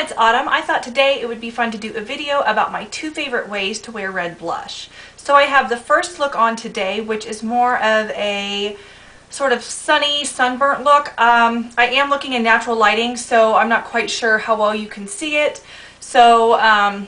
it's autumn, I thought today it would be fun to do a video about my 2 favorite ways to wear red blush. So I have the first look on today, which is more of a sort of sunny, sunburnt look. I am looking in natural lighting, so I'm not quite sure how well you can see it. So I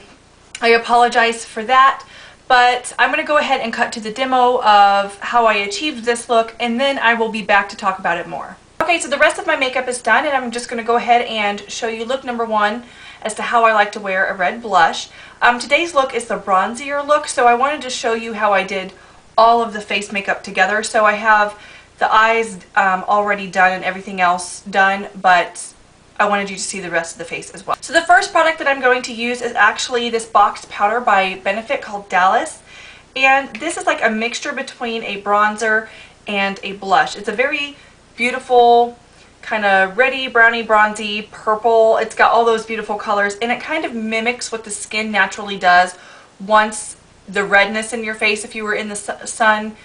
apologize for that. But I'm going to go ahead and cut to the demo of how I achieved this look, and then I will be back to talk about it more. Okay, so the rest of my makeup is done, and I'm just going to go ahead and show you look number 1 as to how I like to wear a red blush. Today's look is the bronzier look, so I wanted to show you how I did all of the face makeup together. So I have the eyes already done and everything else done, but I wanted you to see the rest of the face as well. So the first product that I'm going to use is actually this boxed powder by Benefit called Dallas. And this is like a mixture between a bronzer and a blush. It's a very beautiful, kind of reddy, browny, bronzy, purple. It's got all those beautiful colors, and it kind of mimics what the skin naturally does once the redness in your face, if you were in the sun,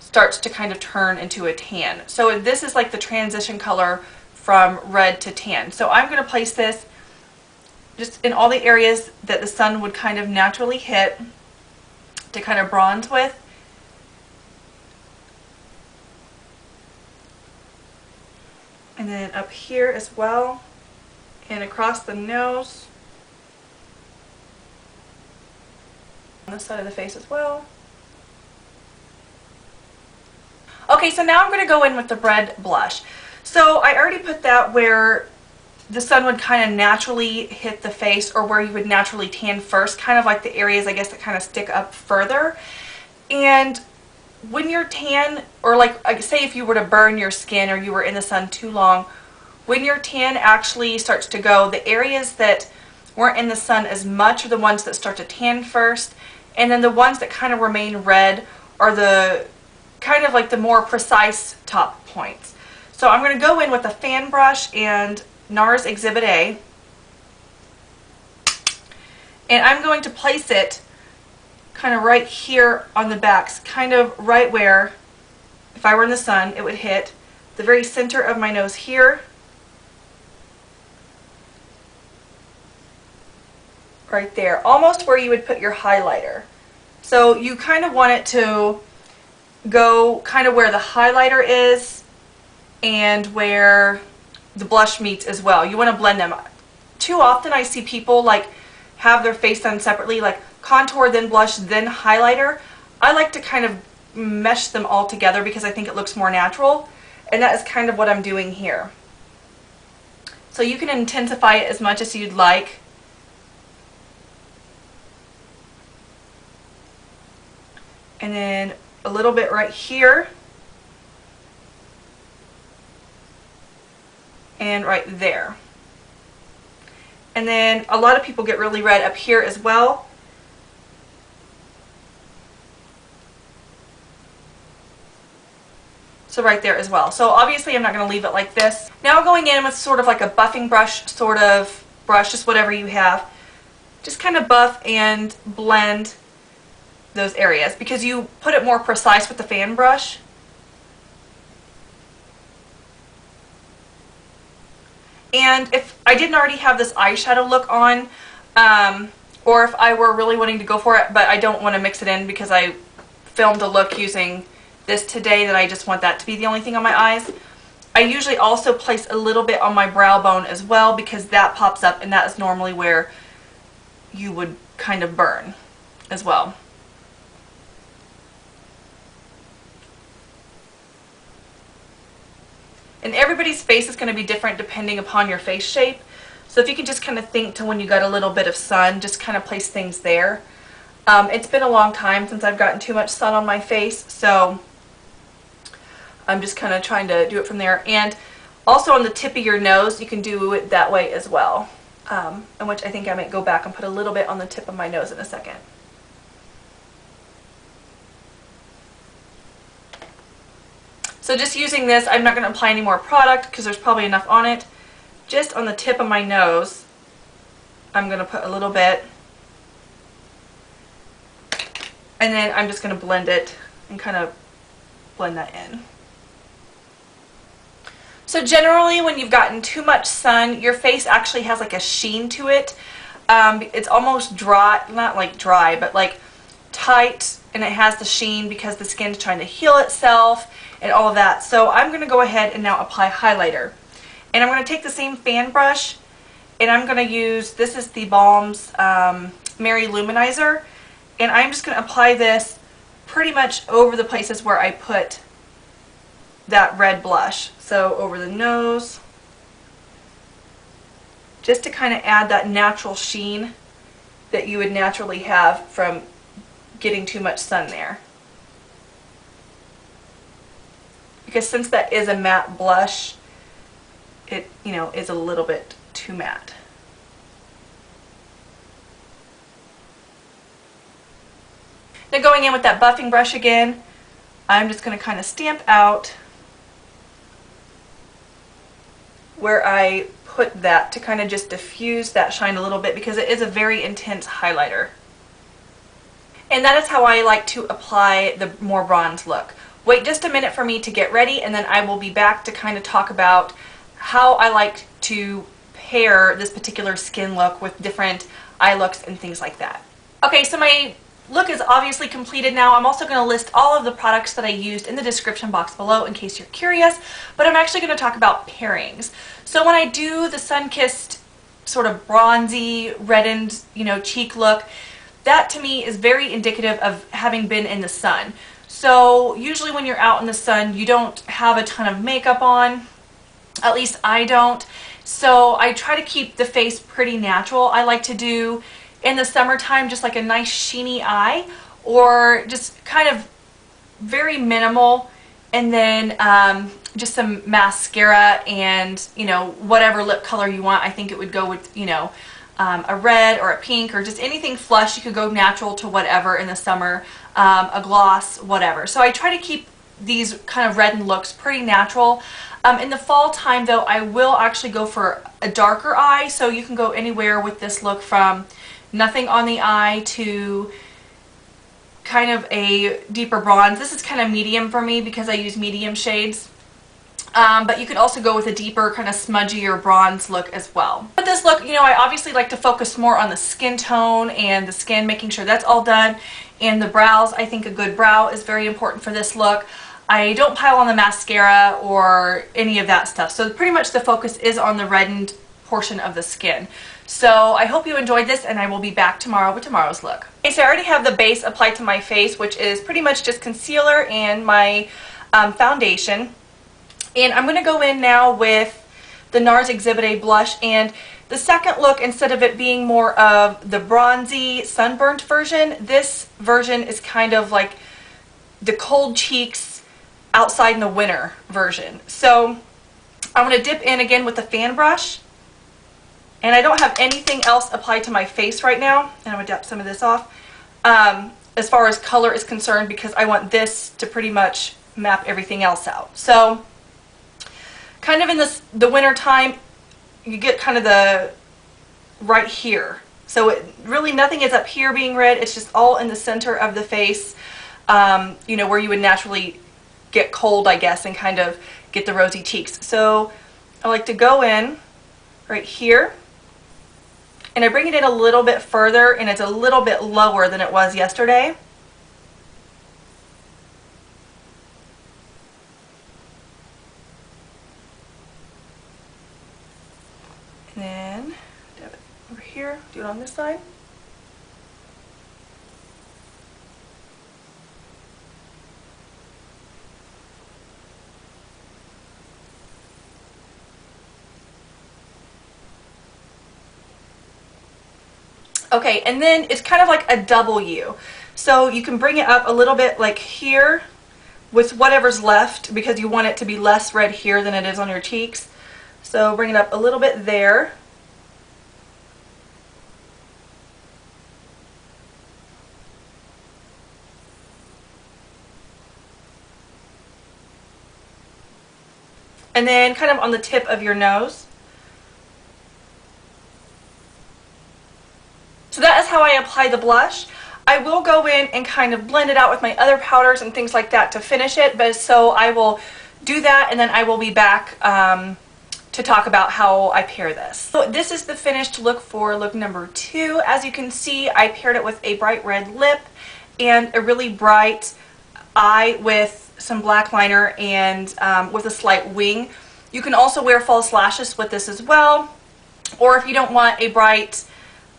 starts to kind of turn into a tan. So this is like the transition color from red to tan. So I'm going to place this just in all the areas that the sun would kind of naturally hit to kind of bronze with. And then up here as well, and across the nose, on the side of the face as well. Okay, so now I'm going to go in with the red blush. So I already put that where the sun would kind of naturally hit the face, or where you would naturally tan first, kind of like the areas, I guess, that kind of stick up further. And when you're tan, or like say if you were to burn your skin or you were in the sun too long, when your tan actually starts to go, the areas that weren't in the sun as much are the ones that start to tan first, and then the ones that kind of remain red are the kind of like the more precise top points. So I'm going to go in with a fan brush and Nars Exhibit A, and I'm going to place it kind of right here on the backs, kind of right where, if I were in the sun, it would hit the very center of my nose here, right there, almost where you would put your highlighter. So you kind of want it to go kind of where the highlighter is and where the blush meets as well. You want to blend them. Too often I see people like have their face done separately, like contour, then blush, then highlighter. I like to kind of mesh them all together because I think it looks more natural, and that is kind of what I'm doing here. So you can intensify it as much as you'd like. And then a little bit right here. And right there. And then a lot of people get really red up here as well. So right there as well. So obviously I'm not going to leave it like this. Now going in with sort of like a buffing brush sort of brush, just whatever you have. Just kind of buff and blend those areas because you put it more precise with the fan brush. And if I didn't already have this eyeshadow look on, or if I were really wanting to go for it, but I don't want to mix it in because I filmed a look using this today that I just want that to be the only thing on my eyes, I usually also place a little bit on my brow bone as well because that pops up, and that is normally where you would kind of burn as well. And everybody's face is going to be different depending upon your face shape. So if you can just kind of think to when you got a little bit of sun, just kind of place things there. It's been a long time since I've gotten too much sun on my face, so I'm just kind of trying to do it from there. And also on the tip of your nose, you can do it that way as well. In which I think I might go back and put a little bit on the tip of my nose in a second. So just using this, I'm not going to apply any more product because there's probably enough on it. Just on the tip of my nose, I'm going to put a little bit. And then I'm just going to blend it and kind of blend that in. So generally when you've gotten too much sun, your face actually has like a sheen to it. It's almost dry, not like dry, but like tight, and it has the sheen because the skin's trying to heal itself and all of that. So I'm going to go ahead and now apply highlighter. And I'm going to take the same fan brush, and I'm going to use, this is the Balm's Mercier Lou-Manizer, and I'm just going to apply this pretty much over the places where I put that red blush. So over the nose, just to kind of add that natural sheen that you would naturally have from getting too much sun there. Because since that is a matte blush, it, you know, is a little bit too matte. Now going in with that buffing brush again, I'm just going to kind of stamp out where I put that to kind of just diffuse that shine a little bit, because it is a very intense highlighter. And that is how I like to apply the more bronze look. Wait just a minute for me to get ready, and then I will be back to kind of talk about how I like to pair this particular skin look with different eye looks and things like that. Okay, so my look is obviously completed now. I'm also going to list all of the products that I used in the description box below in case you're curious, but I'm actually going to talk about pairings. So when I do the sun-kissed sort of bronzy, reddened, you know, cheek look, that to me is very indicative of having been in the sun. So usually when you're out in the sun, you don't have a ton of makeup on, at least I don't. So I try to keep the face pretty natural. I like to do in the summertime just like a nice sheeny eye, or just kind of very minimal, and then just some mascara and, you know, whatever lip color you want. I think it would go with, you know, a red or a pink or just anything flush. You could go natural to whatever in the summer, a gloss, whatever. So I try to keep these kind of reddened looks pretty natural. In the fall time though, I will actually go for a darker eye, so you can go anywhere with this look from nothing on the eye to kind of a deeper bronze. This is kind of medium for me because I use medium shades. But you could also go with a deeper kind of smudgier bronze look as well. But this look, you know, I obviously like to focus more on the skin tone and the skin, making sure that's all done. And the brows, I think a good brow is very important for this look. I don't pile on the mascara or any of that stuff. So pretty much the focus is on the reddened portion of the skin. So I hope you enjoyed this, and I will be back tomorrow with tomorrow's look. Okay, so I already have the base applied to my face, which is pretty much just concealer and my foundation. And I'm going to go in now with the Nars Exhibit A blush, and the second look, instead of it being more of the bronzy sunburnt version, this version is kind of like the cold cheeks outside in the winter version. So I'm going to dip in again with the fan brush, and I don't have anything else applied to my face right now, and I'm going to dab some of this off as far as color is concerned, because I want this to pretty much map everything else out. So kind of in the winter time, you get kind of the right here. So it really, nothing is up here being red. It's just all in the center of the face, you know, where you would naturally get cold, I guess, and kind of get the rosy cheeks. So I like to go in right here, and I bring it in a little bit further, and it's a little bit lower than it was yesterday. And then dab it over here, do it on this side. Okay, and then it's kind of like a W. So you can bring it up a little bit like here with whatever's left, because you want it to be less red here than it is on your cheeks. So bring it up a little bit there. And then kind of on the tip of your nose. So that is how I apply the blush. I will go in and kind of blend it out with my other powders and things like that to finish it, but so I will do that, and then I will be back to talk about how I pair this. So this is the finished look for look number 2. As you can see, I paired it with a bright red lip and a really bright eye with some black liner and with a slight wing. You can also wear false lashes with this as well, or if you don't want a bright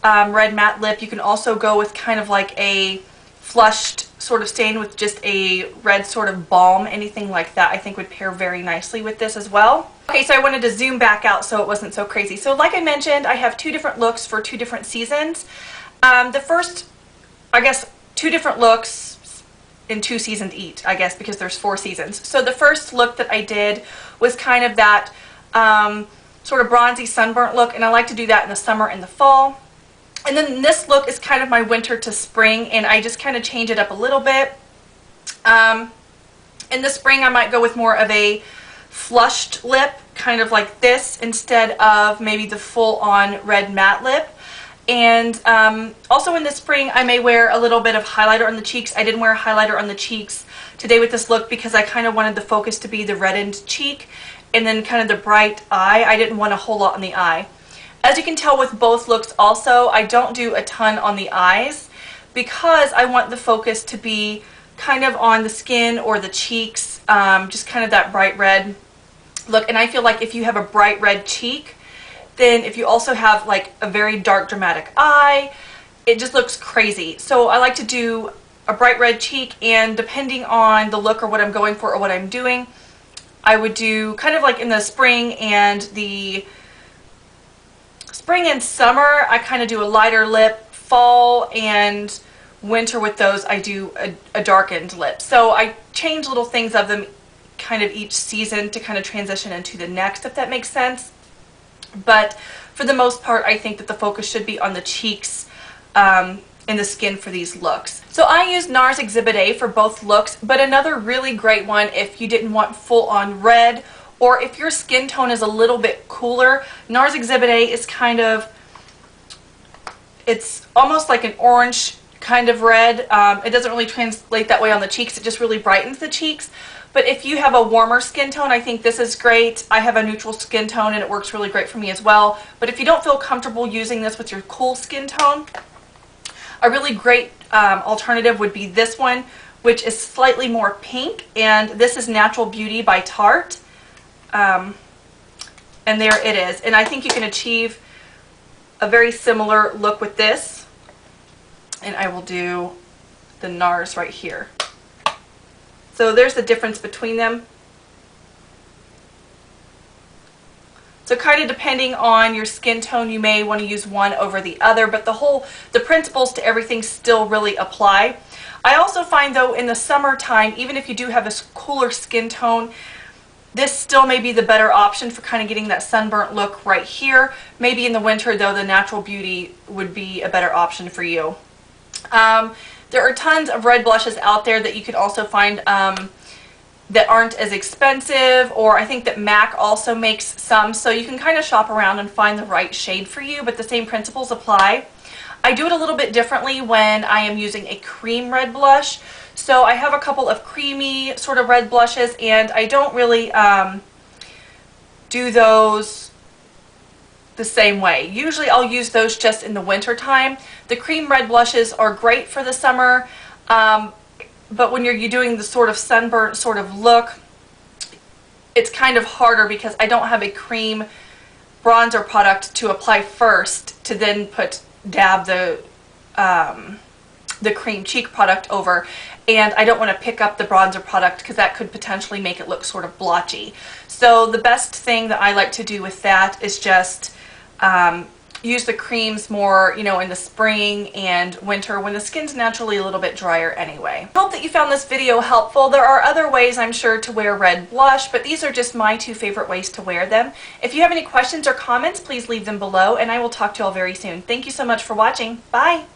red matte lip, you can also go with kind of like a flushed sort of stain with just a red sort of balm. Anything like that I think would pair very nicely with this as well. Okay, so I wanted to zoom back out so it wasn't so crazy. So like I mentioned, I have 2 different looks for 2 different seasons. The first, I guess, 2 different looks in 2 seasons each, I guess, because there's 4 seasons. So the first look that I did was kind of that sort of bronzy sunburnt look, and I like to do that in the summer and the fall. And then this look is kind of my winter to spring, and I just kind of change it up a little bit. In the spring, I might go with more of a flushed lip, kind of like this, instead of maybe the full-on red matte lip. And also in the spring, I may wear a little bit of highlighter on the cheeks. I didn't wear a highlighter on the cheeks today with this look because I kind of wanted the focus to be the reddened cheek and then kind of the bright eye. I didn't want a whole lot on the eye. As you can tell with both looks also, I don't do a ton on the eyes because I want the focus to be kind of on the skin or the cheeks, just kind of that bright red look. And I feel like if you have a bright red cheek, then if you also have like a very dark dramatic eye, it just looks crazy. So I like to do a bright red cheek, and depending on the look or what I'm going for or what I'm doing, I would do kind of like in the spring and summer, I kind of do a lighter lip. Fall and winter with those, I do a darkened lip. So I change little things of them kind of each season to kind of transition into the next, if that makes sense. But for the most part, I think that the focus should be on the cheeks and the skin for these looks. So I used Nars Exhibit A for both looks, but another really great one if you didn't want full-on red, or if your skin tone is a little bit cooler. Nars Exhibit A is kind of, it's almost like an orange kind of red. It doesn't really translate that way on the cheeks. It just really brightens the cheeks. But if you have a warmer skin tone, I think this is great. I have a neutral skin tone and it works really great for me as well. But if you don't feel comfortable using this with your cool skin tone, a really great alternative would be this one, which is slightly more pink. And this is Natural Beauty by Tarte. And there it is. And I think you can achieve a very similar look with this. And I will do the Nars right here. So there's the difference between them. So kind of depending on your skin tone, you may want to use one over the other, but the principles to everything still really apply. I also find though in the summertime, even if you do have a cooler skin tone, this still may be the better option for kind of getting that sunburnt look right here. Maybe in the winter though, the Natural Beauty would be a better option for you. There are tons of red blushes out there that you can also find that aren't as expensive, or I think that MAC also makes some, so you can kind of shop around and find the right shade for you, but the same principles apply. I do it a little bit differently when I am using a cream red blush. So I have a couple of creamy sort of red blushes, and I don't really do those the same way. Usually I'll use those just in the winter time. The cream red blushes are great for the summer, but when you're doing the sort of sunburnt sort of look, it's kind of harder because I don't have a cream bronzer product to apply first to then dab the cream cheek product over, and I don't want to pick up the bronzer product because that could potentially make it look sort of blotchy. So the best thing that I like to do with that is just use the creams more, you know, in the spring and winter when the skin's naturally a little bit drier anyway. I hope that you found this video helpful. There are other ways, I'm sure, to wear red blush, but these are just my 2 favorite ways to wear them. If you have any questions or comments, please leave them below, and I will talk to you all very soon. Thank you so much for watching. Bye!